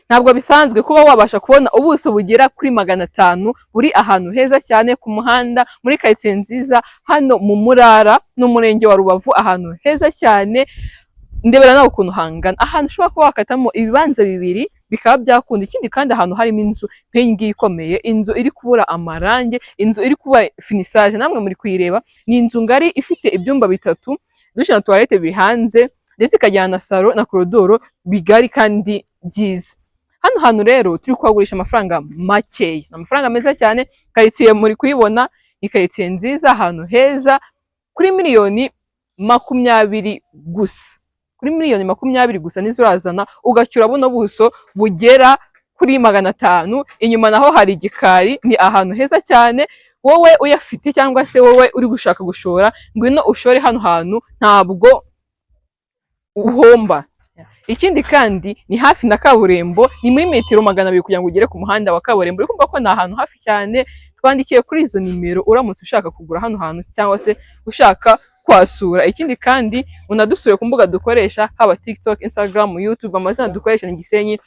ntabwo bisanzwe kuba wabasha kubona ubuso bugera kuri 500 buri ahantu heza cyane ku muhanda muri quartier nziza hano mu Murara n'umurenge wa Rubavu, ahantu heza cyane. Ndebera nawe ukuntu hangana, ahantu ushobora kuba wakatamo ibibanza bibiri bikaba byakunda. Ikindi kandi ahantu harimo inzu nk'iyi ngiyi ikomeye, inzu iri kubura amarange, inzu iri kubura finissage, namwe muri kuyireba. Ni inzu ngari ifite ibyumba 3, dushe na toilette biri hanze, ndetse ikajyana na salo na korodoro bigari kandi byiza. Hano hantu rero turi kuhagurisha amafaranga makeya, amafaranga meza cyane. Quartier muri kuyibona ni quartier nziza, ahantu heza, kuri miliyoni 20 gusa. Kuri miliyoni 20 gusa nizo urazana ugacyura buno buso bugera kuri 500. Inyuma naho hari igikari, ni ahantu heza cyane. Wowe uyafite cyangwa se wowe uri gushaka gushora, ngwino ushore hano hantu, ntabwo uhomba. Ikindi kandi ni hafi na kaburimbo, ni muri metero 200 kugira ngo ugere ku muhanda wa kaburimbo. Uri kumva ko ni ahantu hafi cyane. Twandikiye kuri izo nimero uramutse ushaka kugura hano hantu cyangwa se ushaka kwasura. Ikindi kandi unadusure ku mbuga dukoresha, haba TikTok, Instagram, YouTube. Amazina dukoresha ni Gisenyi